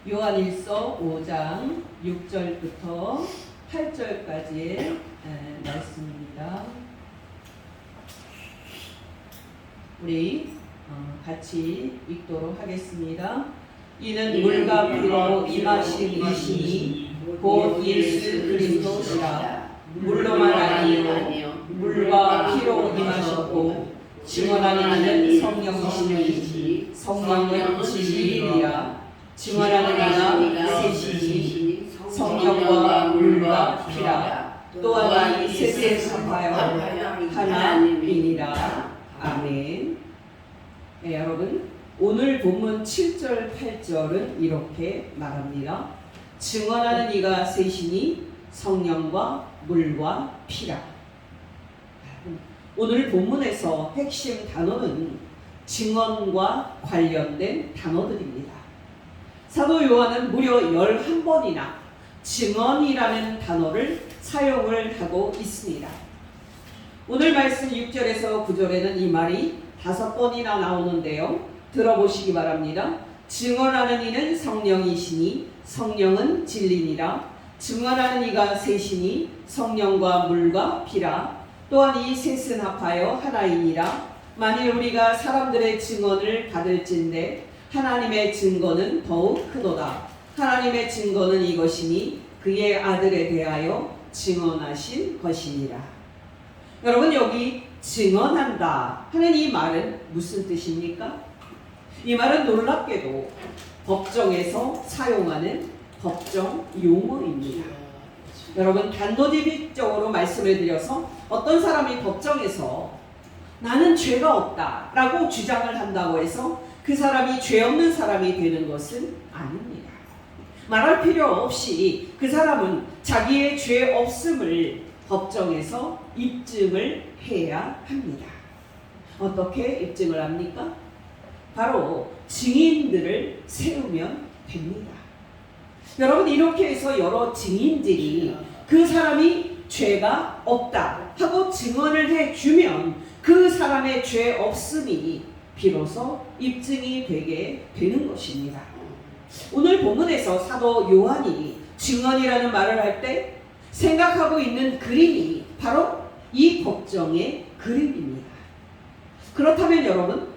요한일서 5장 6절부터 8절까지의 말씀입니다. 우리 같이 읽도록 하겠습니다. 이는 물과 피로 임하신 이시니 곧 예수 그리스도시라. 물로만 아니요 물과 피로 임하셨고 증언하는 이는 성령이시니 성령은 진리이라. 증언하는 이가 셋이니 성령과 물과 피라. 또한 이 셋을 합하여 하나이니라. 아멘. 네, 여러분, 오늘 본문 7절 8절은 이렇게 말합니다. 증언하는 이가 셋이니 성령과 물과 피라. 오늘 본문에서 핵심 단어는 증언과 관련된 단어들입니다. 사도 요한은 무려 11번이나 증언이라는 단어를 사용을 하고 있습니다. 오늘 말씀 6절에서 9절에는 이 말이 5번이나 나오는데요. 들어보시기 바랍니다. 증언하는 이는 성령이시니 성령은 진리니라. 증언하는 이가 셋이니 성령과 물과 피라. 또한 이 셋은 합하여 하나이니라. 만일 우리가 사람들의 증언을 받을진대 하나님의 증거는 더욱 크도다. 하나님의 증거는 이것이니 그의 아들에 대하여 증언하신 것이니라. 여러분, 여기 증언한다 하는 이 말은 무슨 뜻입니까? 이 말은 놀랍게도 법정에서 사용하는 법정 용어입니다. 여러분, 단도직입적으로 말씀을 드려서 어떤 사람이 법정에서 나는 죄가 없다 라고 주장을 한다고 해서 그 사람이 죄 없는 사람이 되는 것은 아닙니다. 말할 필요 없이 그 사람은 자기의 죄 없음을 법정에서 입증을 해야 합니다. 어떻게 입증을 합니까? 바로 증인들을 세우면 됩니다. 여러분, 이렇게 해서 여러 증인들이 그 사람이 죄가 없다 하고 증언을 해주면 그 사람의 죄 없음이 비로소 입증이 되게 되는 것입니다. 오늘 본문에서 사도 요한이 증언이라는 말을 할 때 생각하고 있는 그림이 바로 이 법정의 그림입니다. 그렇다면 여러분,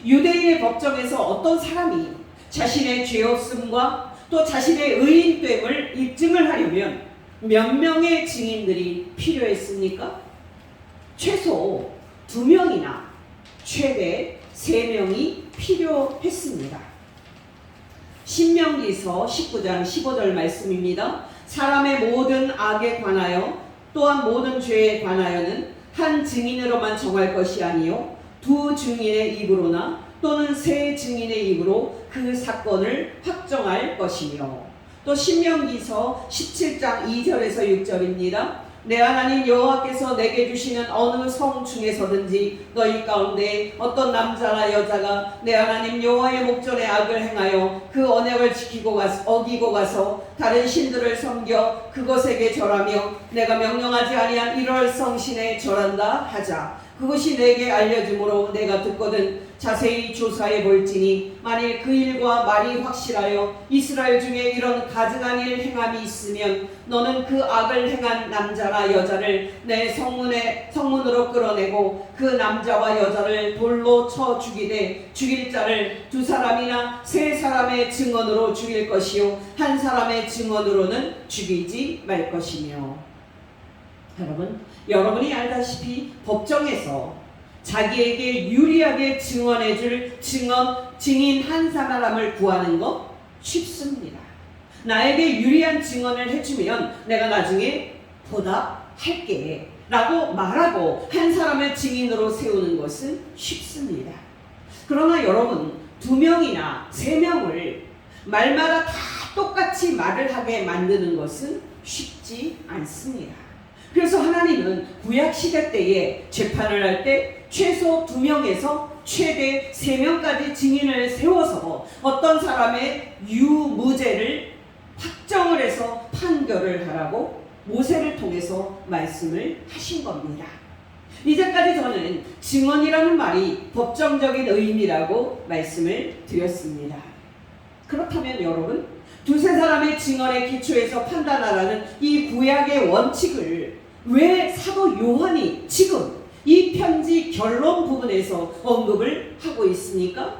유대인의 법정에서 어떤 사람이 자신의 죄 없음과 또 자신의 의인됨을 입증을 하려면 몇 명의 증인들이 필요했습니까? 최소 2명이나 최대 3명이 필요했습니다. 신명기서 19장 15절 말씀입니다. 사람의 모든 악에 관하여 또한 모든 죄에 관하여는 한 증인으로만 정할 것이 아니요 2 증인의 입으로나 또는 3 증인의 입으로 그 사건을 확정할 것이며. 또 신명기서 17장 2절에서 6절입니다. 내 하나님 여호와께서 내게 주시는 어느 성 중에서든지 너희 가운데 어떤 남자나 여자가 내 하나님 여호와의 목전에 악을 행하여 그 언약을 어기고 가서 다른 신들을 섬겨 그것에게 절하며 내가 명령하지 아니한 이러할 성신에 절한다 하자. 그것이 내게 알려줌으로 내가 듣거든 자세히 조사해 볼지니 만일 그 일과 말이 확실하여 이스라엘 중에 이런 가증한 일 행함이 있으면 너는 그 악을 행한 남자나 여자를 내 성문으로 끌어내고 그 남자와 여자를 돌로 쳐 죽이되 죽일 자를 2 사람이나 3 사람의 증언으로 죽일 것이요 1 사람의 증언으로는 죽이지 말 것이며. 여러분이 알다시피 법정에서 자기에게 유리하게 증언해줄 증인 1 사람을 구하는 것 쉽습니다. 나에게 유리한 증언을 해주면 내가 나중에 보답할게 라고 말하고 1 사람을 증인으로 세우는 것은 쉽습니다. 그러나 여러분, 2명이나 3명을 말마다 다 똑같이 말을 하게 만드는 것은 쉽지 않습니다. 그래서 하나님은 구약시대 때에 재판을 할 때 최소 2명에서 최대 3명까지 증인을 세워서 어떤 사람의 유무죄를 확정을 해서 판결을 하라고 모세를 통해서 말씀을 하신 겁니다. 이제까지 저는 증언이라는 말이 법정적인 의미라고 말씀을 드렸습니다. 그렇다면 여러분, 두세 사람의 증언에 기초해서 판단하라는 이 구약의 원칙을 왜 사도 요한이 지금 이 편지 결론 부분에서 언급을 하고 있습니까?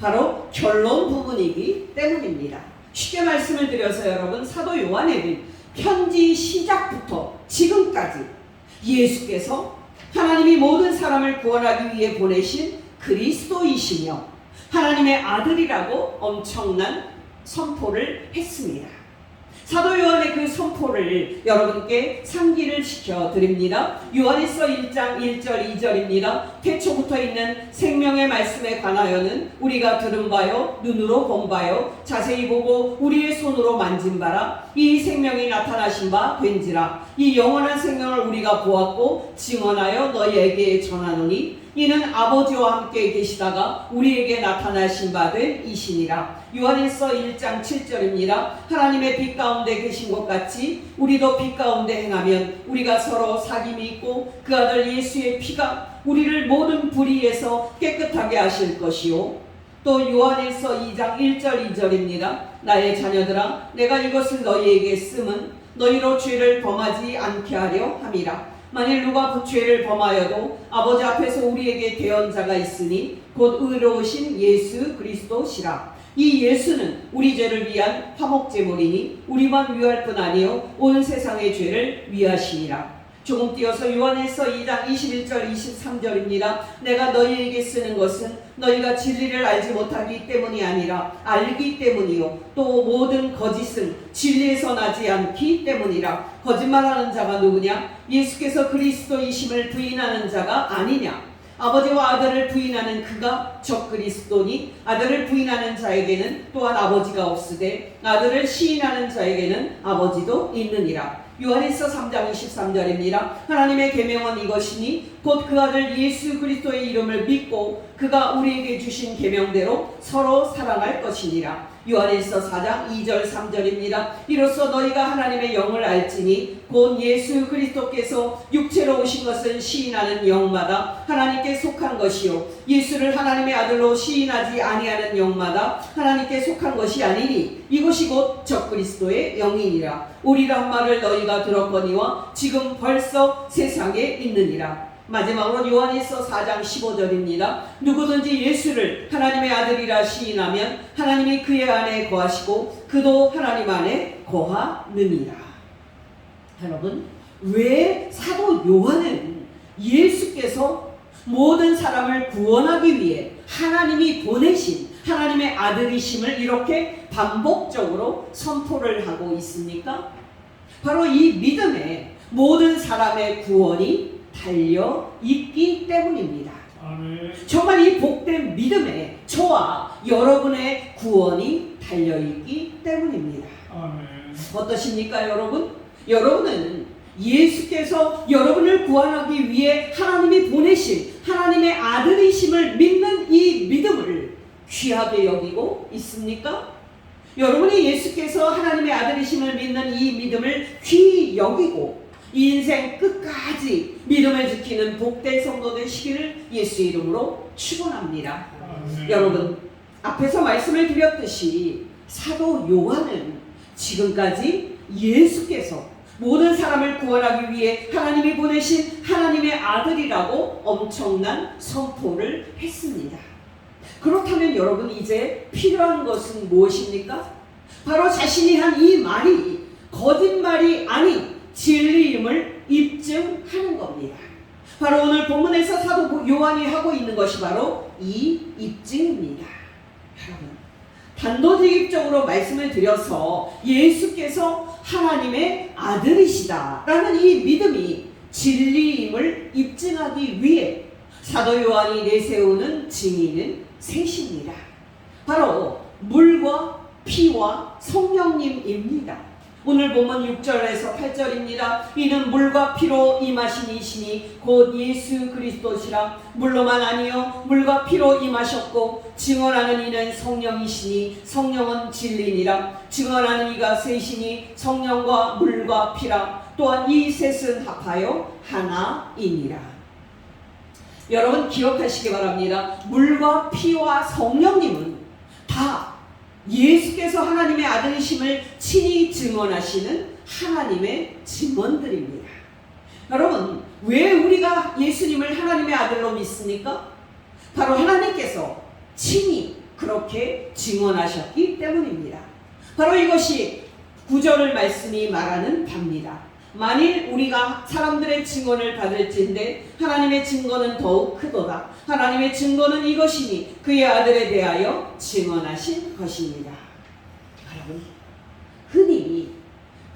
바로 결론 부분이기 때문입니다. 쉽게 말씀을 드려서 여러분, 사도 요한에는 편지 시작부터 지금까지 예수께서 하나님이 모든 사람을 구원하기 위해 보내신 그리스도이시며 하나님의 아들이라고 엄청난 선포를 했습니다. 사도 요한의 그 선포를 여러분께 상기를 시켜드립니다. 요한일서 1장 1절 2절입니다. 태초부터 있는 생명의 말씀에 관하여는 우리가 들은 바요 눈으로 본 바요 자세히 보고 우리의 손으로 만진 바라 이 생명이 나타나신 바 된지라. 이 영원한 생명을 우리가 보았고 증언하여 너희에게 전하노니 이는 아버지와 함께 계시다가 우리에게 나타나신 바 된 이시니라. 요한일서 1장 7절입니다. 하나님의 빛 가운데 계신 것 같이 우리도 빛 가운데 행하면 우리가 서로 사귐이 있고 그 아들 예수의 피가 우리를 모든 불의에서 깨끗하게 하실 것이요. 또 요한일서 2장 1절 2절입니다. 나의 자녀들아 내가 이것을 너희에게 쓰면 너희로 죄를 범하지 않게 하려 함이라. 만일 누가 죄를 범하여도 아버지 앞에서 우리에게 대언자가 있으니 곧 의로우신 예수 그리스도시라. 이 예수는 우리 죄를 위한 화목제물이니 우리만 위할 뿐 아니요 온 세상의 죄를 위하시니라. 조금 띄어서 요한일서 2장 21절 23절입니다. 내가 너희에게 쓰는 것은 너희가 진리를 알지 못하기 때문이 아니라 알기 때문이요 또 모든 거짓은 진리에서 나지 않기 때문이라. 거짓말하는 자가 누구냐? 예수께서 그리스도이심을 부인하는 자가 아니냐? 아버지와 아들을 부인하는 그가 적그리스도니 아들을 부인하는 자에게는 또한 아버지가 없으되 아들을 시인하는 자에게는 아버지도 있느니라. 요한일서 3장 23절입니다. 하나님의 계명은 이것이니 곧 그 아들 예수 그리스도의 이름을 믿고 그가 우리에게 주신 계명대로 서로 사랑할 것이니라. 요한일서 4장 2절 3절입니다. 이로써 너희가 하나님의 영을 알지니 곧 예수 그리스도께서 육체로 오신 것은 시인하는 영마다 하나님께 속한 것이요 예수를 하나님의 아들로 시인하지 아니하는 영마다 하나님께 속한 것이 아니니 이것이 곧 적그리스도의 영이니라. 오리라 한 말을 너희가 들었거니와 지금 벌써 세상에 있느니라. 마지막으로 요한일서 4장 15절입니다. 누구든지 예수를 하나님의 아들이라 시인하면 하나님이 그의 안에 거하시고 그도 하나님 안에 거하느니라. 여러분, 왜 사도 요한은 예수께서 모든 사람을 구원하기 위해 하나님이 보내신 하나님의 아들이심을 이렇게 반복적으로 선포를 하고 있습니까? 바로 이 믿음에 모든 사람의 구원이 달려 있기 때문입니다. 아멘. 정말 이 복된 믿음에 저와 여러분의 구원이 달려 있기 때문입니다. 아멘. 어떠십니까, 여러분? 여러분은 예수께서 여러분을 구원하기 위해 하나님이 보내신 하나님의 아들이심을 믿는 이 믿음을 귀하게 여기고 있습니까? 여러분이 예수께서 하나님의 아들이심을 믿는 이 믿음을 귀히 여기고 이 인생 끝까지 믿음을 지키는 복된 성도 되시기를 예수 이름으로 축원합니다. 여러분, 앞에서 말씀을 드렸듯이 사도 요한은 지금까지 예수께서 모든 사람을 구원하기 위해 하나님이 보내신 하나님의 아들이라고 엄청난 선포를 했습니다. 그렇다면 여러분, 이제 필요한 것은 무엇입니까? 바로 자신이 한 이 말이 거짓말이 아닌 진리임을 입증하는 겁니다. 바로 오늘 본문에서 사도 요한이 하고 있는 것이 바로 이 입증입니다. 여러분, 단도직입적으로 말씀을 드려서 예수께서 하나님의 아들이시다라는 이 믿음이 진리임을 입증하기 위해 사도 요한이 내세우는 증인은 셋입니다. 바로 물과 피와 성령님입니다. 오늘 본문 6절에서 8절입니다. 이는 물과 피로 임하신 이시니 곧 예수 그리스도시라. 물로만 아니요 물과 피로 임하셨고 증언하는 이는 성령이시니 성령은 진리니라. 증언하는 이가 셋이니 성령과 물과 피라. 또한 이 셋은 합하여 하나이니라. 여러분 기억하시기 바랍니다. 물과 피와 성령님은 다 예수께서 하나님의 아들이심을 친히 증언하시는 하나님의 증언들입니다. 여러분, 왜 우리가 예수님을 하나님의 아들로 믿습니까? 바로 하나님께서 친히 그렇게 증언하셨기 때문입니다. 바로 이것이 9절 말씀이 말하는 바입니다. 만일 우리가 사람들의 증언을 받을진대 하나님의 증거는 더욱 크도다. 하나님의 증거는 이것이니 그의 아들에 대하여 증언하신 것입니다. 여러분, 흔히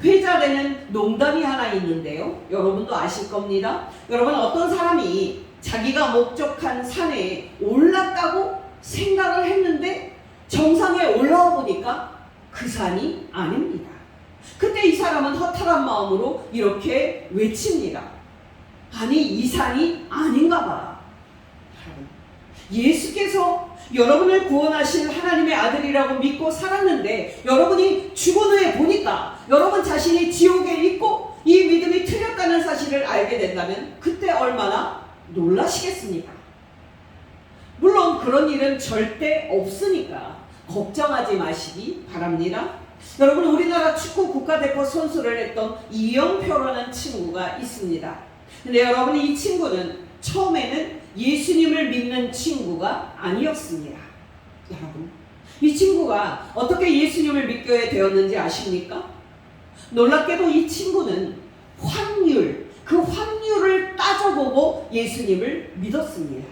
회자되는 농담이 하나 있는데요, 여러분도 아실 겁니다. 여러분, 어떤 사람이 자기가 목적한 산에 올랐다고 생각을 했는데 정상에 올라와 보니까 그 산이 아닙니다. 그때 이 사람은 허탈한 마음으로 이렇게 외칩니다. 아니, 이 산이 아닌가 봐. 예수께서 여러분을 구원하실 하나님의 아들이라고 믿고 살았는데 여러분이 죽은 후에 보니까 여러분 자신이 지옥에 있고 이 믿음이 틀렸다는 사실을 알게 된다면 그때 얼마나 놀라시겠습니까? 물론 그런 일은 절대 없으니까 걱정하지 마시기 바랍니다. 여러분, 우리나라 축구 국가대표 선수를 했던 이영표라는 친구가 있습니다. 근데 여러분, 이 친구는 처음에는 예수님을 믿는 친구가 아니었습니다. 여러분, 이 친구가 어떻게 예수님을 믿게 되었는지 아십니까? 놀랍게도 이 친구는 그 환율을 따져보고 예수님을 믿었습니다.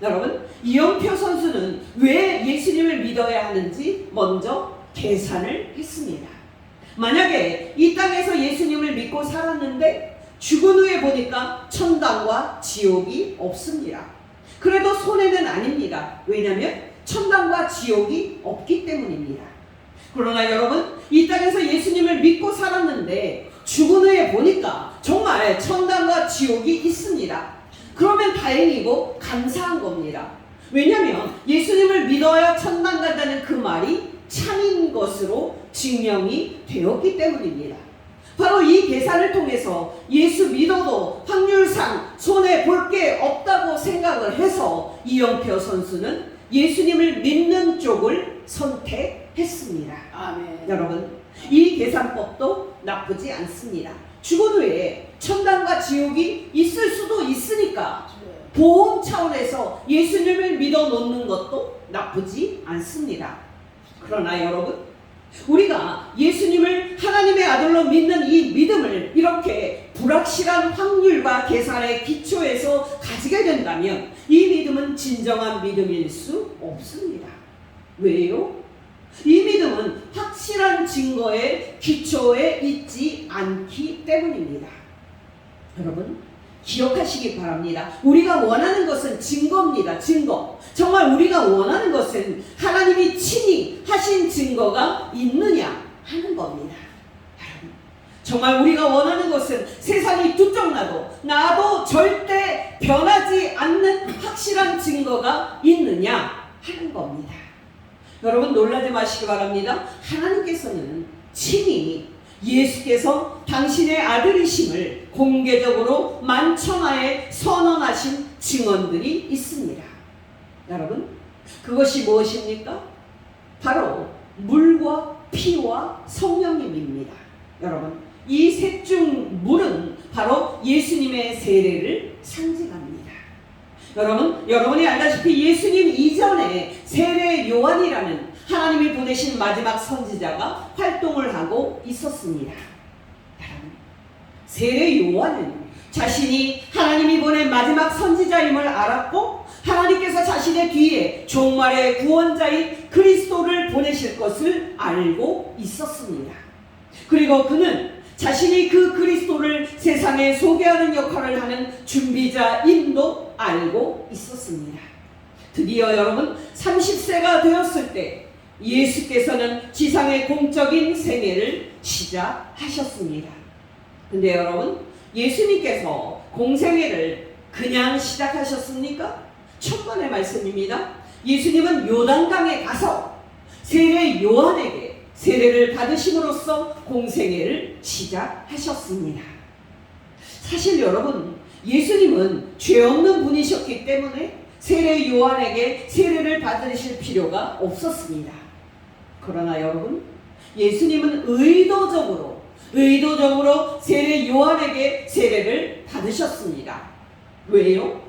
여러분, 이영표 선수는 왜 예수님을 믿어야 하는지 먼저 계산을 했습니다. 만약에 이 땅에서 예수님을 믿고 살았는데 죽은 후에 보니까 천당과 지옥이 없습니다. 그래도 손해는 아닙니다. 왜냐하면 천당과 지옥이 없기 때문입니다. 그러나 여러분, 이 땅에서 예수님을 믿고 살았는데 죽은 후에 보니까 정말 천당과 지옥이 있습니다. 그러면 다행이고 감사한 겁니다. 왜냐하면 예수님을 믿어야 천당 간다는 그 말이 참인 것으로 증명이 되었기 때문입니다. 바로 이 계산을 통해서 예수 믿어도 확률상 손해볼 게 없다고 생각을 해서 이영표 선수는 예수님을 믿는 쪽을 선택했습니다. 아멘. 여러분, 이 계산법도 나쁘지 않습니다. 죽은 후에 천당과 지옥이 있을 수도 있으니까 보험 차원에서 예수님을 믿어 놓는 것도 나쁘지 않습니다. 그러나 여러분, 우리가 예수님을 하나님의 아들로 믿는 이 믿음을 이렇게 불확실한 확률과 계산의 기초에서 가지게 된다면 이 믿음은 진정한 믿음일 수 없습니다. 왜요? 이 믿음은 확실한 증거의 기초에 있지 않기 때문입니다. 여러분, 기억하시기 바랍니다. 우리가 원하는 것은 증거입니다. 증거. 정말 우리가 원하는 것은 하나님이 친히 하신 증거가 있느냐 하는 겁니다. 여러분, 정말 우리가 원하는 것은 세상이 나도 절대 변하지 않는 확실한 증거가 있느냐 하는 겁니다. 여러분, 놀라지 마시기 바랍니다. 하나님께서는 친히 예수께서 당신의 아들이심을 공개적으로 만천하에 선언하신 증언들이 있습니다. 여러분, 그것이 무엇입니까? 바로 물과 피와 성령님입니다. 여러분, 이 셋 중 물은 바로 예수님의 세례를 상징합니다. 여러분이 알다시피 예수님 이전에 세례 요한이라는 하나님이 보내신 마지막 선지자가 활동을 하고 있었습니다. 세례 요한은 자신이 하나님이 보낸 마지막 선지자임을 알았고 하나님께서 자신의 뒤에 종말의 구원자인 그리스도를 보내실 것을 알고 있었습니다. 그리고 그는 자신이 그 그리스도를 세상에 소개하는 역할을 하는 준비자임도 알고 있었습니다. 드디어 여러분, 30세가 되었을 때 예수께서는 지상의 공적인 생애를 시작하셨습니다. 근데 여러분, 예수님께서 공생애를 그냥 시작하셨습니까? 첫 번의 말씀입니다. 예수님은 요단강에 가서 세례 요한에게 세례를 받으심으로써 공생애를 시작하셨습니다. 사실 여러분, 예수님은 죄 없는 분이셨기 때문에 세례 요한에게 세례를 받으실 필요가 없었습니다. 그러나 여러분, 예수님은 의도적으로 세례 요한에게 세례를 받으셨습니다. 왜요?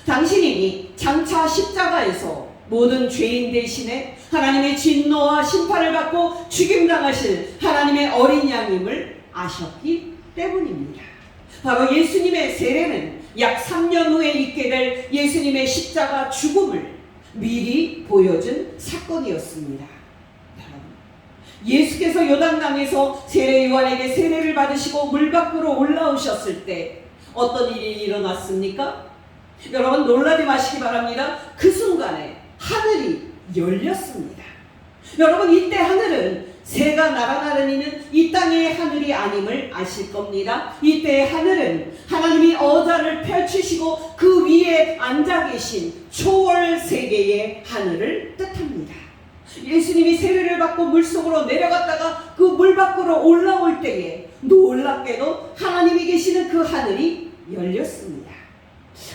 당신이 장차 십자가에서 모든 죄인 대신에 하나님의 진노와 심판을 받고 죽임당하실 하나님의 어린 양임을 아셨기 때문입니다. 바로 예수님의 세례는 약 3년 후에 있게 될 예수님의 십자가 죽음을 미리 보여준 사건이었습니다. 예수께서 요단강에서 세례 요한에게 세례를 받으시고 물 밖으로 올라오셨을 때 어떤 일이 일어났습니까? 여러분, 놀라지 마시기 바랍니다. 그 순간에 하늘이 열렸습니다. 여러분, 이때 하늘은 새가 날아다니는 이 땅의 하늘이 아님을 아실 겁니다. 이때의 하늘은 하나님이 어자를 펼치시고 그 위에 앉아 계신 초월 세계의 하늘을 뜻합니다. 예수님이 세례를 받고 물속으로 내려갔다가 그 물 밖으로 올라올 때에 놀랍게도 하나님이 계시는 그 하늘이 열렸습니다.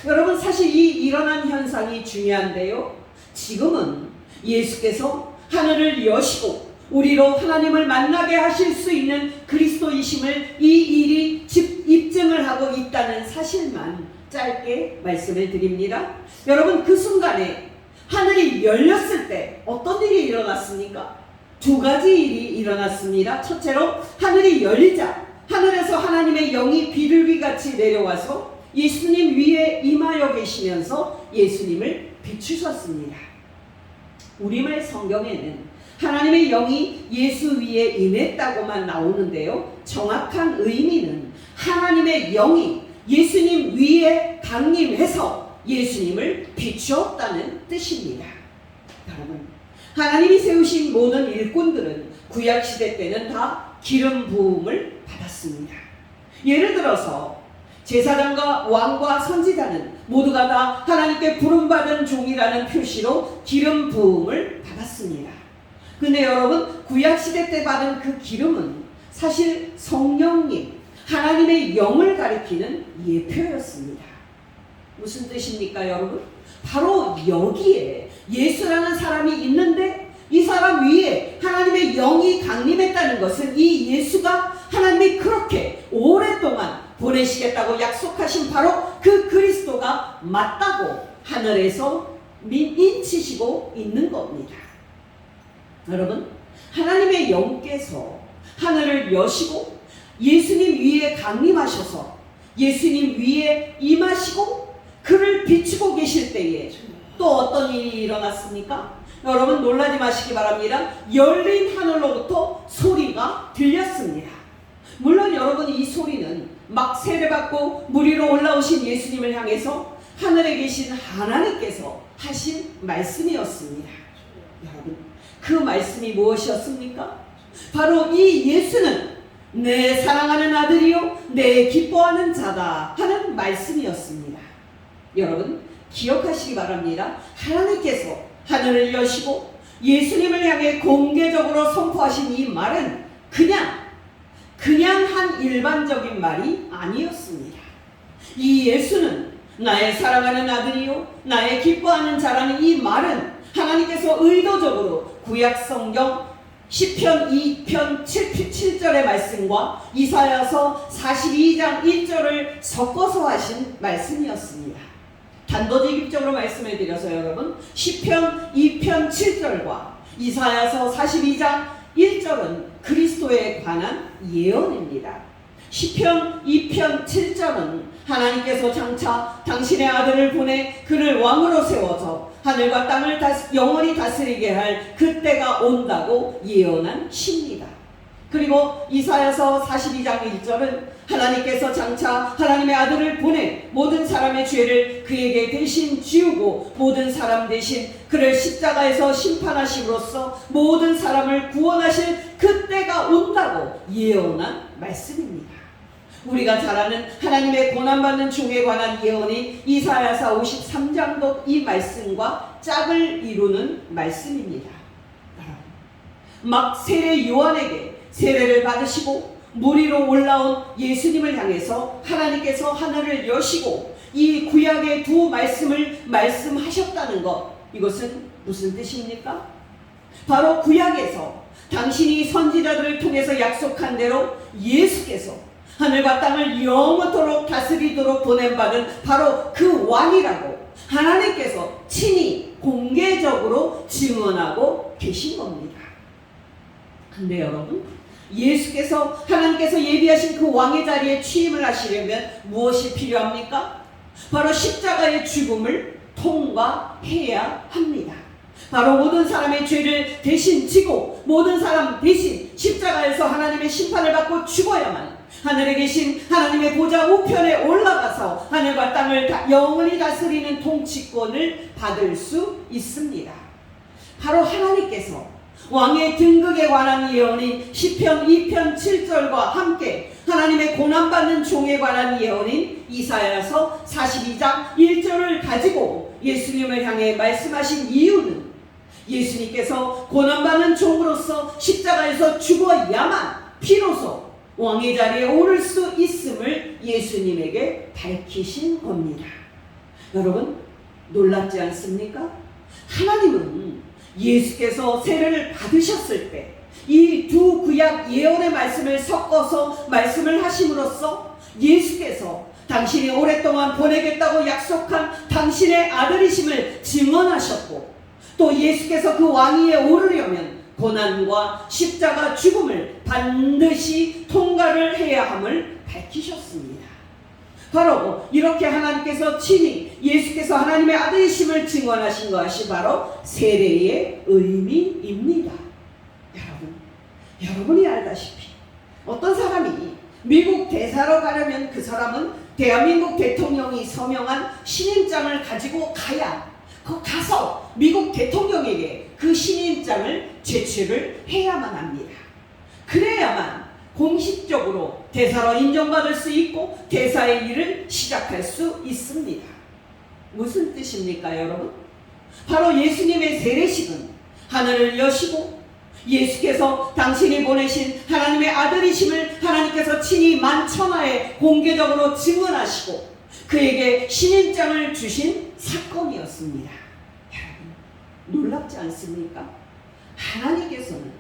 여러분, 사실 이 일어난 현상이 중요한데요, 지금은 예수께서 하늘을 여시고 우리로 하나님을 만나게 하실 수 있는 그리스도이심을 이 일이 입증을 하고 있다는 사실만 짧게 말씀을 드립니다. 여러분, 그 순간에 하늘이 열렸을 때 어떤 일이 일어났습니까? 두 가지 일이 일어났습니다. 첫째로, 하늘이 열리자 하늘에서 하나님의 영이 비둘기같이 내려와서 예수님 위에 임하여 계시면서 예수님을 비추셨습니다. 우리말 성경에는 하나님의 영이 예수 위에 임했다고만 나오는데요, 정확한 의미는 하나님의 영이 예수님 위에 강림해서 예수님을 비추었다는 뜻입니다. 여러분, 하나님이 세우신 모든 일꾼들은 구약시대 때는 다 기름 부음을 받았습니다. 예를 들어서 제사장과 왕과 선지자는 모두가 다 하나님께 부름받은 종이라는 표시로 기름 부음을 받았습니다. 근데 여러분, 구약시대 때 받은 그 기름은 사실 성령님, 하나님의 영을 가리키는 예표였습니다. 무슨 뜻입니까, 여러분? 바로 여기에 예수라는 사람이 있는데 이 사람 위에 하나님의 영이 강림했다는 것은 이 예수가 하나님이 그렇게 오랫동안 보내시겠다고 약속하신 바로 그 그리스도가 맞다고 하늘에서 인치시고 있는 겁니다. 여러분, 하나님의 영께서 하늘을 여시고 예수님 위에 강림하셔서 예수님 위에 임하시고 그를 비추고 계실 때에 또 어떤 일이 일어났습니까? 여러분, 놀라지 마시기 바랍니다. 열린 하늘로부터 소리가 들렸습니다. 물론 여러분, 이 소리는 막 세례받고 물 위로 올라오신 예수님을 향해서 하늘에 계신 하나님께서 하신 말씀이었습니다. 여러분, 그 말씀이 무엇이었습니까? 바로 이 예수는 내 사랑하는 아들이요 내 기뻐하는 자다 하는 말씀이었습니다. 여러분, 기억하시기 바랍니다. 하나님께서 하늘을 여시고 예수님을 향해 공개적으로 선포하신 이 말은 그냥 한 일반적인 말이 아니었습니다. 이 예수는 나의 사랑하는 아들이요 나의 기뻐하는 자라는 이 말은 하나님께서 의도적으로 구약성경 시편 2편 7절의 말씀과 이사야서 42장 1절을 섞어서 하신 말씀이었습니다. 단도직입적으로 말씀을 드려서 여러분, 시편 2편 7절과 이사야서 42장 1절은 그리스도에 관한 예언입니다. 시편 2편 7절은 하나님께서 장차 당신의 아들을 보내 그를 왕으로 세워서 하늘과 땅을 영원히 다스리게 할 그때가 온다고 예언한 시입니다. 그리고 이사야서 42장 1절은 하나님께서 장차 하나님의 아들을 보내 모든 사람의 죄를 그에게 대신 지우고 모든 사람 대신 그를 십자가에서 심판하심으로써 모든 사람을 구원하실 그때가 온다고 예언한 말씀입니다. 우리가 잘 아는 하나님의 고난받는 종에 관한 예언이 이사야서 53장도 이 말씀과 짝을 이루는 말씀입니다. 막 세례 요한에게 세례를 받으시고 물 위로 올라온 예수님을 향해서 하나님께서 하늘을 여시고 이 구약의 두 말씀을 말씀하셨다는 것, 이것은 무슨 뜻입니까? 바로 구약에서 당신이 선지자들을 통해서 약속한 대로 예수께서 하늘과 땅을 영원토록 다스리도록 보냄받은 바로 그 왕이라고 하나님께서 친히 공개적으로 증언하고 계신 겁니다. 근데 여러분, 예수께서 하나님께서 예비하신 그 왕의 자리에 취임을 하시려면 무엇이 필요합니까? 바로 십자가의 죽음을 통과해야 합니다. 바로 모든 사람의 죄를 대신 지고 모든 사람 대신 십자가에서 하나님의 심판을 받고 죽어야만 하늘에 계신 하나님의 보좌 우편에 올라가서 하늘과 땅을 영원히 다스리는 통치권을 받을 수 있습니다. 바로 하나님께서 왕의 등극에 관한 예언인 시편 2편 7절과 함께 하나님의 고난받는 종에 관한 예언인 이사야서 42장 1절을 가지고 예수님을 향해 말씀하신 이유는 예수님께서 고난받는 종으로서 십자가에서 죽어야만 비로소 왕의 자리에 오를 수 있음을 예수님에게 밝히신 겁니다. 여러분, 놀랍지 않습니까? 하나님은 예수께서 세례를 받으셨을 때 이 두 구약 예언의 말씀을 섞어서 말씀을 하심으로써 예수께서 당신이 오랫동안 보내겠다고 약속한 당신의 아들이심을 증언하셨고, 또 예수께서 그 왕위에 오르려면 고난과 십자가 죽음을 반드시 통과를 해야 함을 밝히셨습니다. 바로 이렇게 하나님께서 친히 예수께서 하나님의 아들이심을 증언하신 것이 바로 세례의 의미입니다. 여러분이 알다시피 어떤 사람이 미국 대사로 가려면 그 사람은 대한민국 대통령이 서명한 신인장을 가지고 가야 가서 미국 대통령에게 그 신인장을 제출을 해야만 합니다. 그래야만 공식적으로 대사로 인정받을 수 있고 대사의 일을 시작할 수 있습니다. 무슨 뜻입니까, 여러분? 바로 예수님의 세례식은 하늘을 여시고 예수께서 당신이 보내신 하나님의 아들이심을 하나님께서 친히 만천하에 공개적으로 증언하시고 그에게 신인장을 주신 사건이었습니다. 여러분, 놀랍지 않습니까? 하나님께서는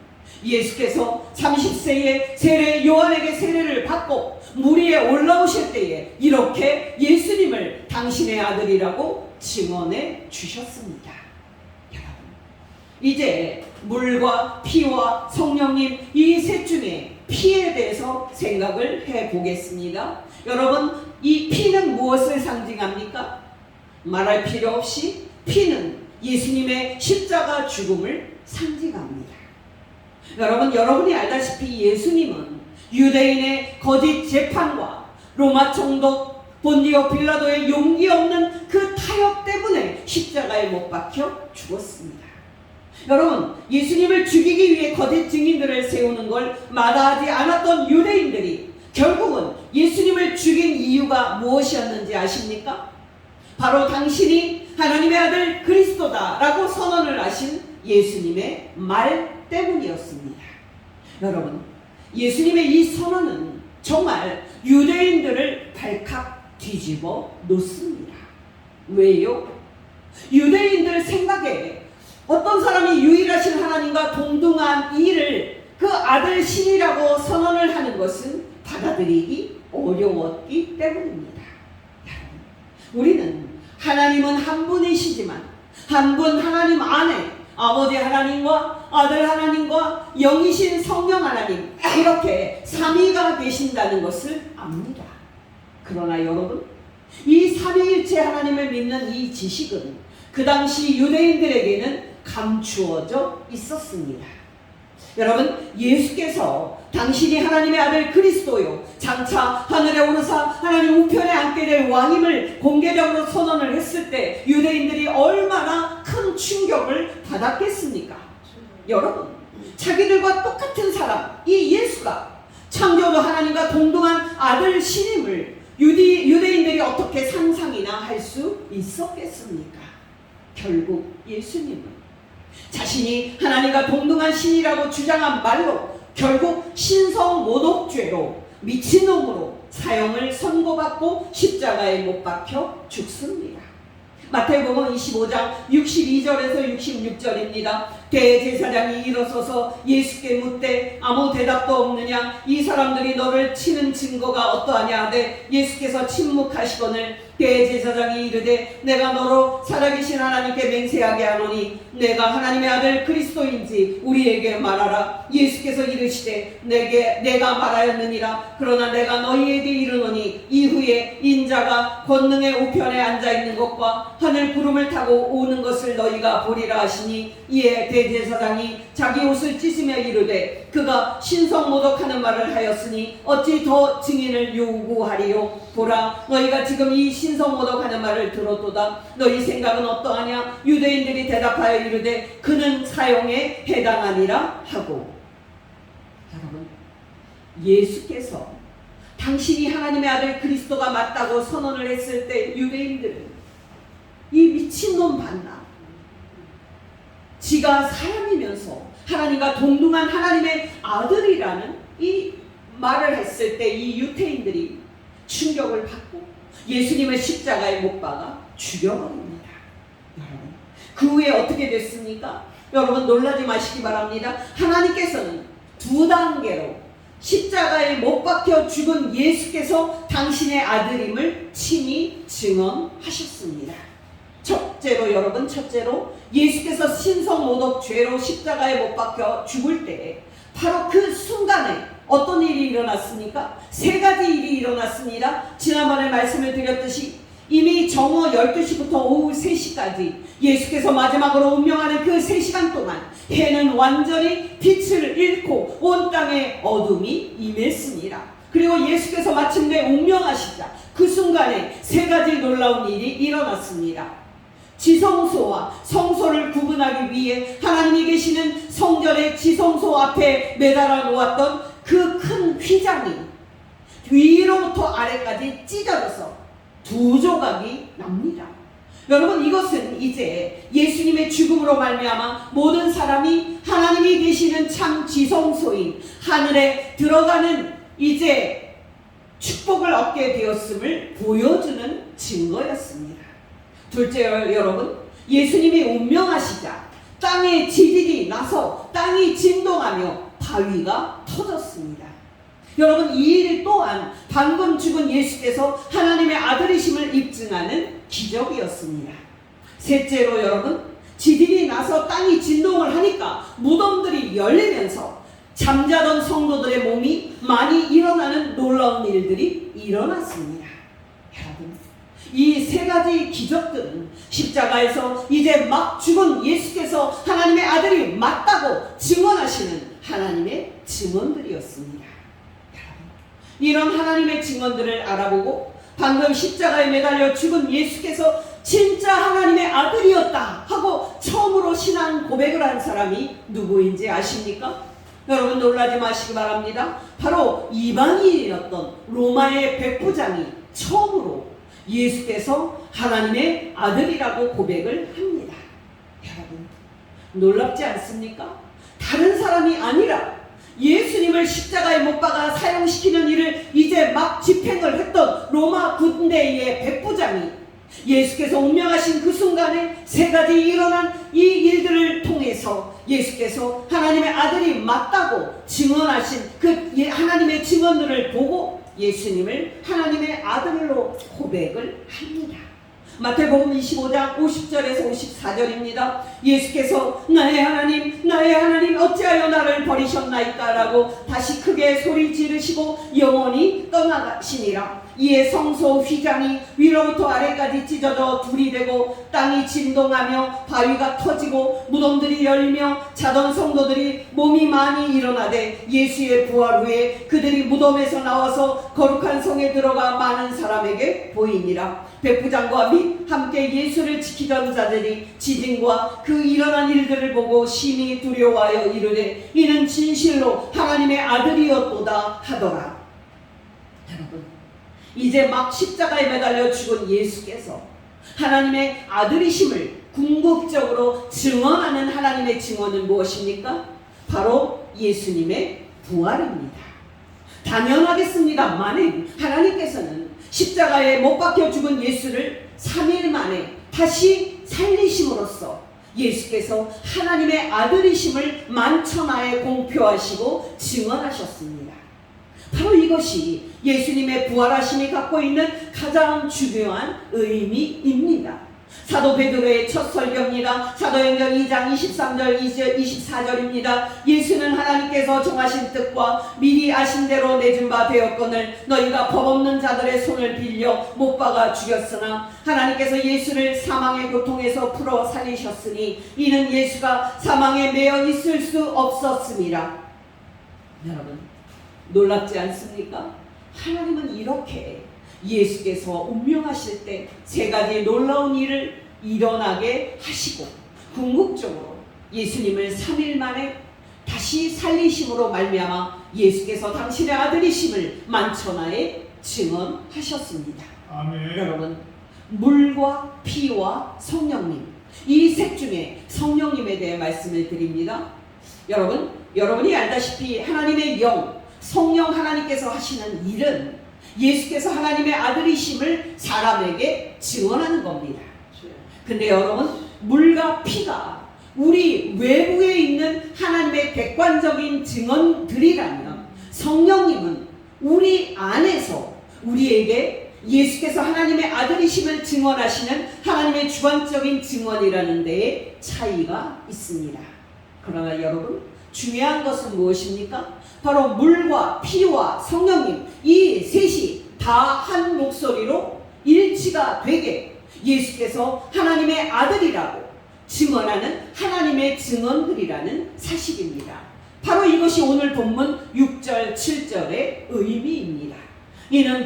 예수께서 30세에 세례 요한에게 세례를 받고 물 위에 올라오실 때에 이렇게 예수님을 당신의 아들이라고 증언해 주셨습니다. 여러분, 이제 물과 피와 성령님 이 셋 중에 피에 대해서 생각을 해보겠습니다. 여러분, 이 피는 무엇을 상징합니까? 말할 필요 없이 피는 예수님의 십자가 죽음을 상징합니다. 여러분, 여러분이 알다시피 예수님은 유대인의 거짓 재판과 로마 총독 본디오 빌라도의 용기 없는 그 타협 때문에 십자가에 못 박혀 죽었습니다. 여러분, 예수님을 죽이기 위해 거짓 증인들을 세우는 걸 마다하지 않았던 유대인들이 결국은 예수님을 죽인 이유가 무엇이었는지 아십니까? 바로 당신이 하나님의 아들 그리스도다라고 선언을 하신 예수님의 말 때문이었습니다. 여러분, 예수님의 이 선언은 정말 유대인들을 발칵 뒤집어 놓습니다. 왜요? 유대인들 생각에 어떤 사람이 유일하신 하나님과 동등한 이를 그 아들 신이라고 선언을 하는 것은 받아들이기 어려웠기 때문입니다. 우리는 하나님은 한 분이시지만 한 분 하나님 안에 아버지 하나님과 아들 하나님과 영이신 성령 하나님 이렇게 삼위가 계신다는 것을 압니다. 그러나 여러분, 이 삼위일체 하나님을 믿는 이 지식은 그 당시 유대인들에게는 감추어져 있었습니다. 여러분, 예수께서 당신이 하나님의 아들 그리스도요 장차 하늘에 오르사 하나님 우편에 앉게 될 왕임을 공개적으로 선언을 했을 때 유대인들이 얼마나 큰 충격을 받았겠습니까? 여러분, 자기들과 똑같은 사람 이 예수가 창조주 하나님과 동등한 아들 신임을 유대인들이 어떻게 상상이나 할 수 있었겠습니까? 결국 예수님은 자신이 하나님과 동등한 신이라고 주장한 말로 결국 신성모독죄로 미친놈으로 사형을 선고받고 십자가에 못 박혀 죽습니다. 마태복음 25장 62절에서 66절입니다. 대제사장이 일어서서 예수께 묻되 아무 대답도 없느냐? 이 사람들이 너를 치는 증거가 어떠하냐 하되 예수께서 침묵하시거늘 대제사장이 이르되 내가 너로 살아계신 하나님께 맹세하게 하노니 내가 하나님의 아들 그리스도인지 우리에게 말하라. 예수께서 이르시되 내가 말하였느니라. 그러나 내가 너희에게 이르노니 이후에 인자가 권능의 우편에 앉아있는 것과 하늘 구름을 타고 오는 것을 너희가 보리라 하시니 이에 대제사장이 자기 옷을 찢으며 이르되 그가 신성모독하는 말을 하였으니 어찌 더 증인을 요구하리요. 보라, 너희가 지금 이 신성모독하는 말을 들었도다. 너희 생각은 어떠하냐? 유대인들이 대답하여 이르되 그는 사형에 해당하니라 하고. 여러분, 예수께서 당신이 하나님의 아들 그리스도가 맞다고 선언을 했을 때 유대인들은 이 미친놈 봤나? 지가 사람이면서 하나님과 동등한 하나님의 아들이라는 이 말을 했을 때 이 유대인들이 충격을 받고 예수님을 십자가에 못 박아 죽여버립니다. 여러분, 그 후에 어떻게 됐습니까? 여러분 놀라지 마시기 바랍니다. 하나님께서는 두 단계로 십자가에 못 박혀 죽은 예수께서 당신의 아들임을 친히 증언하셨습니다. 첫째로 예수께서 신성모독 죄로 십자가에 못 박혀 죽을 때 바로 그 순간에 어떤 일이 일어났습니까? 세 가지 일이 일어났습니다. 지난번에 말씀을 드렸듯이 이미 정오 12시부터 오후 3시까지 예수께서 마지막으로 운명하는 그 3시간 동안 해는 완전히 빛을 잃고 온 땅에 어둠이 임했습니다. 그리고 예수께서 마침내 운명하시자 그 순간에 세 가지 놀라운 일이 일어났습니다. 지성소와 성소를 구분하기 위해 하나님이 계시는 성전의 지성소 앞에 매달아 놓았던 그 큰 휘장이 위로부터 아래까지 찢어져서 두 조각이 납니다. 여러분, 이것은 이제 예수님의 죽음으로 말미암아 모든 사람이 하나님이 계시는 참 지성소인 하늘에 들어가는 이제 축복을 얻게 되었음을 보여주는 증거였습니다. 둘째로 여러분, 예수님이 운명하시자 땅에 지진이 나서 땅이 진동하며 바위가 터졌습니다. 여러분, 이 일 또한 방금 죽은 예수께서 하나님의 아들이심을 입증하는 기적이었습니다. 셋째로 여러분, 지진이 나서 땅이 진동을 하니까 무덤들이 열리면서 잠자던 성도들의 몸이 많이 일어나는 놀라운 일들이 일어났습니다. 여러분, 이 세 가지 기적들은 십자가에서 이제 막 죽은 예수께서 하나님의 아들이 맞다고 증언하시는 하나님의 증언들이었습니다. 이런 하나님의 증언들을 알아보고 방금 십자가에 매달려 죽은 예수께서 진짜 하나님의 아들이었다 하고 처음으로 신앙 고백을 한 사람이 누구인지 아십니까? 여러분 놀라지 마시기 바랍니다. 바로 이방인이었던 로마의 백부장이 처음으로 예수께서 하나님의 아들이라고 고백을 합니다. 여러분 놀랍지 않습니까? 다른 사람이 아니라 예수님을 십자가에 못 박아 사형시키는 일을 이제 막 집행을 했던 로마 군대의 백부장이 예수께서 운명하신 그 순간에 세 가지 일어난 이 일들을 통해서 예수께서 하나님의 아들이 맞다고 증언하신 그 하나님의 증언들을 보고 예수님을 하나님의 아들로 고백을 합니다. 마태복음 25장 50절에서 54절입니다. 예수께서 나의 하나님 어찌하여 나를 버리셨나이까 라고 다시 크게 소리 지르시고 영원히 떠나가시니라. 이에 성소 휘장이 위로부터 아래까지 찢어져 둘이 되고 땅이 진동하며 바위가 터지고 무덤들이 열리며 자던 성도들이 몸이 많이 일어나되 예수의 부활 후에 그들이 무덤에서 나와서 거룩한 성에 들어가 많은 사람에게 보이니라. 백부장과 및 함께 예수를 지키던 자들이 지진과 그 일어난 일들을 보고 심히 두려워하여 이르되 이는 진실로 하나님의 아들이었도다 하더라. 여러분, 이제 막 십자가에 매달려 죽은 예수께서 하나님의 아들이심을 궁극적으로 증언하는 하나님의 증언은 무엇입니까? 바로 예수님의 부활입니다. 당연하겠습니다만은 하나님께서는 십자가에 못 박혀 죽은 예수를 3일 만에 다시 살리심으로써 예수께서 하나님의 아들이심을 만천하에 공표하시고 증언하셨습니다. 바로 이것이 예수님의 부활하심이 갖고 있는 가장 중요한 의미입니다. 사도 베드로의 첫 설교입니다. 사도행전 2장 23절 24절입니다. 예수는 하나님께서 정하신 뜻과 미리 아신 대로 내준 바 되었거늘 너희가 법 없는 자들의 손을 빌려 못 박아 죽였으나 하나님께서 예수를 사망의 고통에서 풀어 살리셨으니 이는 예수가 사망에 매여 있을 수 없었습니다. 여러분, 놀랍지 않습니까? 하나님은 이렇게 예수께서 운명하실 때 세 가지 놀라운 일을 일어나게 하시고 궁극적으로 예수님을 3일 만에 다시 살리심으로 말미암아 예수께서 당신의 아들이심을 만천하에 증언하셨습니다. 아멘. 여러분, 물과 피와 성령님, 이 셋 중에 성령님에 대해 말씀을 드립니다. 여러분이 알다시피 하나님의 영, 성령 하나님께서 하시는 일은 예수께서 하나님의 아들이심을 사람에게 증언하는 겁니다. 근데 여러분, 물과 피가 우리 외부에 있는 하나님의 객관적인 증언들이라면 성령님은 우리 안에서 우리에게 예수께서 하나님의 아들이심을 증언하시는 하나님의 주관적인 증언이라는 데에 차이가 있습니다. 그러나 여러분, 중요한 것은 무엇입니까? 바로 물과 피와 성령님, 이 셋이 다 한 목소리로 일치가 되게 예수께서 하나님의 아들이라고 증언하는 하나님의 증언들이라는 사실입니다. 바로 이것이 오늘 본문 6절 7절의 의미입니다. 이는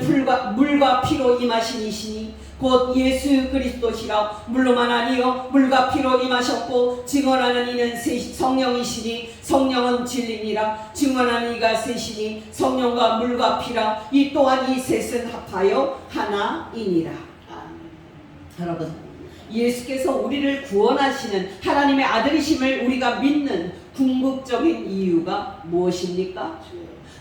물과 피로 임하신 이시니 곧 예수 그리스도시라. 물로만 아니요 물과 피로 임하셨고 증언하는 이는 성령이시니 성령은 진리니라. 증언하는 이가 셋이니 성령과 물과 피라. 이 또한 이 셋은 합하여 하나이니라. 여러분, 예수께서 우리를 구원하시는 하나님의 아들이심을 우리가 믿는 궁극적인 이유가 무엇입니까?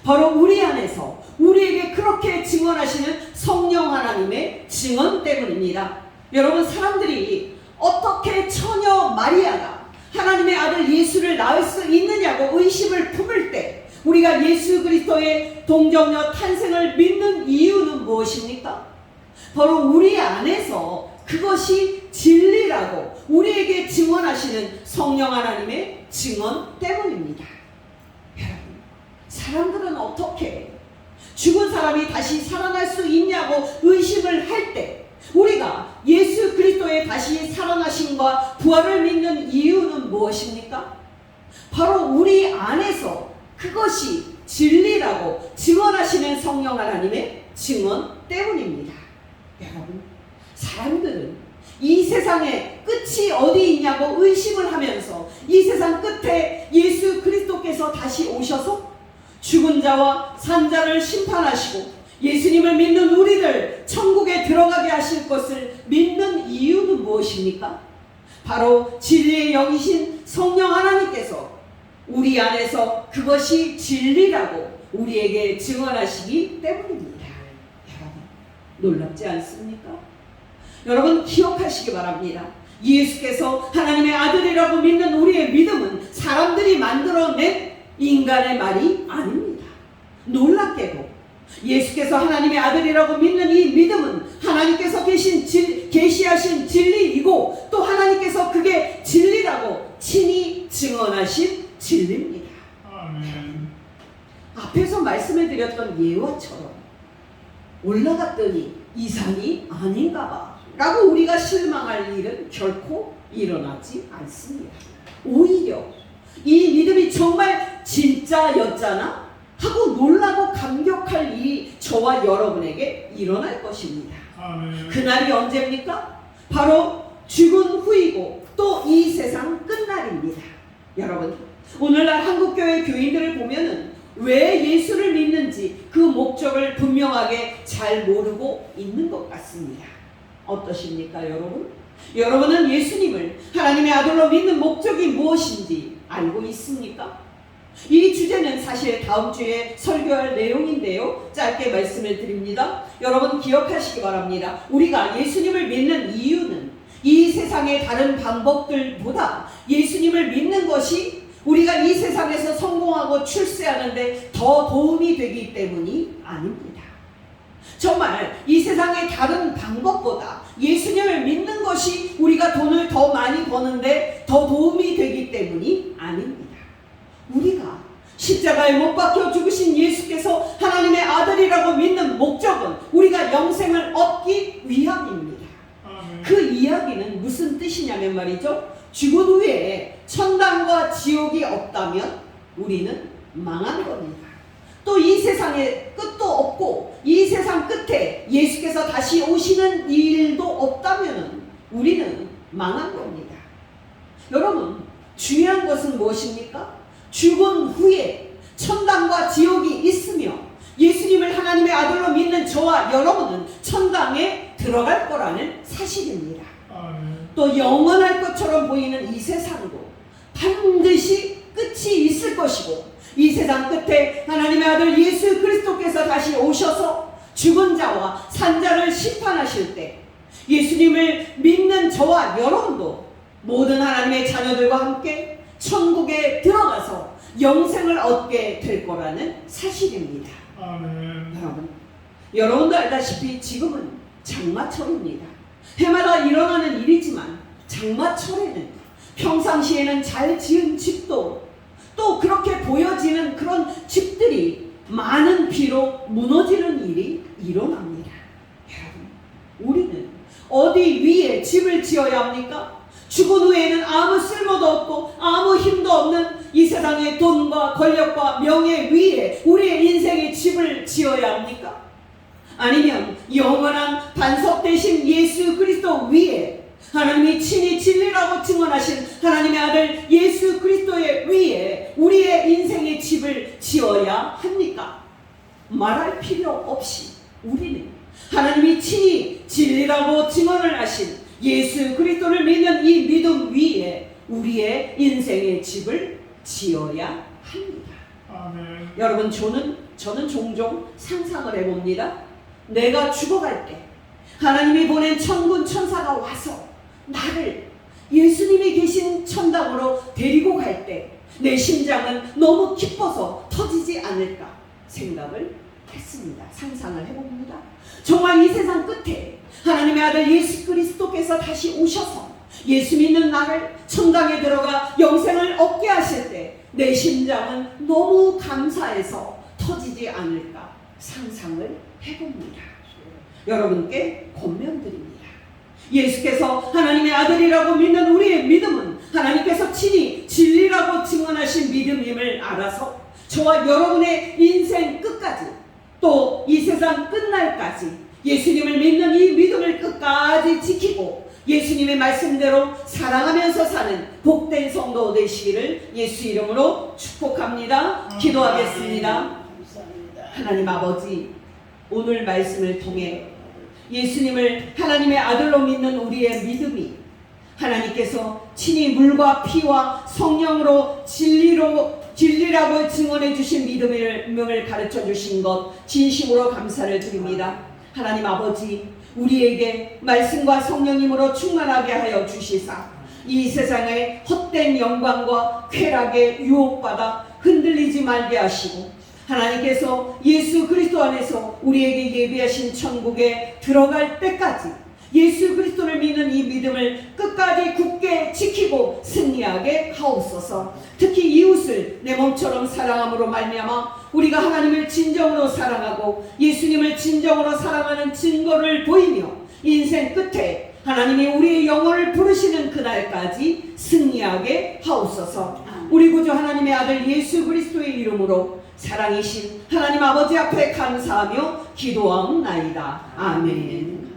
바로 우리 안에서 우리에게 그렇게 증언하시는 성령 하나님의 증언 때문입니다. 여러분, 사람들이 어떻게 처녀 마리아가 하나님의 아들 예수를 낳을 수 있느냐고 의심을 품을 때 우리가 예수 그리스도의 동정녀 탄생을 믿는 이유는 무엇입니까? 바로 우리 안에서 그것이 진리라고 우리에게 증언하시는 성령 하나님의 증언 때문입니다. 여러분, 사람들은 어떻게 죽은 사람이 다시 살아날 수 있냐고 의심을 할 때 우리가 예수 그리스도의 다시 살아나심과 부활을 믿는 이유는 무엇입니까? 바로 우리 안에서 그것이 진리라고 증언하시는 성령 하나님의 증언 때문입니다. 여러분, 사람들은 이 세상의 끝이 어디 있냐고 의심을 하면서 이 세상 끝에 예수 그리스도께서 다시 오셔서 죽은 자와 산 자를 심판하시고 예수님을 믿는 우리를 천국에 들어가게 하실 것을 믿는 이유는 무엇입니까? 바로 진리의 영이신 성령 하나님께서 우리 안에서 그것이 진리라고 우리에게 증언하시기 때문입니다. 여러분, 놀랍지 않습니까? 여러분, 기억하시기 바랍니다. 예수께서 하나님의 아들이라고 믿는 우리의 믿음은 사람들이 만들어낸 인간의 말이 아닙니다. 놀랍게도 예수께서 하나님의 아들이라고 믿는 이 믿음은 하나님께서 계시하신 진리이고 또 하나님께서 그게 진리라고 친히 증언하신 진리입니다. 아멘. 앞에서 말씀해 드렸던 예화처럼 올라갔더니 이 산이 아닌가 봐 라고 우리가 실망할 일은 결코 일어나지 않습니다. 오히려 이 믿음이 정말 진짜였잖아 하고 놀라고 감격할 일이 저와 여러분에게 일어날 것입니다. 아멘. 그날이 언제입니까? 바로 죽은 후이고 또 이 세상 끝날입니다. 여러분, 오늘날 한국교회 교인들을 보면은 왜 예수를 믿는지 그 목적을 분명하게 잘 모르고 있는 것 같습니다. 어떠십니까, 여러분? 여러분은 예수님을 하나님의 아들로 믿는 목적이 무엇인지 알고 있습니까? 이 주제는 사실 다음 주에 설교할 내용인데요. 짧게 말씀을 드립니다. 여러분, 기억하시기 바랍니다. 우리가 예수님을 믿는 이유는 이 세상의 다른 방법들보다 예수님을 믿는 것이 우리가 이 세상에서 성공하고 출세하는데 더 도움이 되기 때문이 아닙니다. 정말 이 세상의 다른 방법보다 예수님을 믿는 것이 우리가 돈을 더 많이 버는데 더 도움이 되기 때문이 아닙니다. 우리가 십자가에 못 박혀 죽으신 예수께서 하나님의 아들이라고 믿는 목적은 우리가 영생을 얻기 위함입니다. 그 이야기는 무슨 뜻이냐면 말이죠. 죽은 후에 천당과 지옥이 없다면 우리는 망한 겁니다. 또 이 세상에 끝도 없고 이 세상 끝에 예수께서 다시 오시는 일도 없다면 우리는 망한 겁니다. 여러분, 중요한 것은 무엇입니까? 죽은 후에 천당과 지옥이 있으며 예수님을 하나님의 아들로 믿는 저와 여러분은 천당에 들어갈 거라는 사실입니다. 또 영원할 것처럼 보이는 이 세상도 반드시 끝이 있을 것이고 이 세상 끝에 하나님의 아들 예수 그리스도께서 다시 오셔서 죽은 자와 산 자를 심판하실 때 예수님을 믿는 저와 여러분도 모든 하나님의 자녀들과 함께 천국에 들어가서 영생을 얻게 될 거라는 사실입니다. 여러분도 알다시피 지금은 장마철입니다. 해마다 일어나는 일이지만 장마철에는 평상시에는 잘 지은 집도 또 그렇게 보여지는 그런 집들이 많은 비로 무너지는 일이 일어납니다. 여러분, 우리는 어디 위에 집을 지어야 합니까? 죽은 후에는 아무 쓸모도 없고 아무 힘도 없는 이 세상의 돈과 권력과 명예 위에 우리의 인생의 집을 지어야 합니까? 아니면 영원한 반석 대신 예수 그리스도 위에 하나님이 친히 진리라고 증언하신 하나님의 아들 예수 그리스도의 위에 우리의 인생의 집을 지어야 합니까? 말할 필요 없이 우리는 하나님이 친히 진리라고 증언을 하신 예수 그리스도를 믿는 이 믿음 위에 우리의 인생의 집을 지어야 합니다. 아멘. 여러분, 저는 종종 상상을 해봅니다. 내가 죽어갈 때 하나님이 보낸 천군 천사가 와서 나를 예수님이 계신 천당으로 데리고 갈 때 내 심장은 너무 기뻐서 터지지 않을까 생각을 했습니다. 상상을 해봅니다. 정말 이 세상 끝에 하나님의 아들 예수 그리스도께서 다시 오셔서 예수 믿는 나를 천당에 들어가 영생을 얻게 하실 때 내 심장은 너무 감사해서 터지지 않을까 상상을 해봅니다. 여러분께 권면드립니다. 예수께서 하나님의 아들이라고 믿는 우리의 믿음은 하나님께서 친히 진리라고 증언하신 믿음임을 알아서 저와 여러분의 인생 끝까지 또 이 세상 끝날까지 예수님을 믿는 이 믿음을 끝까지 지키고 예수님의 말씀대로 사랑하면서 사는 복된 성도 되시기를 예수 이름으로 축복합니다. 기도하겠습니다. 하나님 아버지, 오늘 말씀을 통해 예수님을 하나님의 아들로 믿는 우리의 믿음이 하나님께서 친히 물과 피와 성령으로 진리라고 증언해 주신 믿음을 가르쳐 주신 것 진심으로 감사를 드립니다. 하나님 아버지, 우리에게 말씀과 성령님으로 충만하게 하여 주시사 이 세상의 헛된 영광과 쾌락에 유혹받아 흔들리지 말게 하시고 하나님께서 예수 그리스도 안에서 우리에게 예비하신 천국에 들어갈 때까지 예수 그리스도를 믿는 이 믿음을 끝까지 굳게 지키고 승리하게 하옵소서. 특히 이웃을 내 몸처럼 사랑함으로 말미암아 우리가 하나님을 진정으로 사랑하고 예수님을 진정으로 사랑하는 증거를 보이며 인생 끝에 하나님이 우리의 영혼을 부르시는 그날까지 승리하게 하옵소서. 우리 구주 하나님의 아들 예수 그리스도의 이름으로 사랑이신 하나님 아버지 앞에 감사하며 기도하옵나이다. 아멘.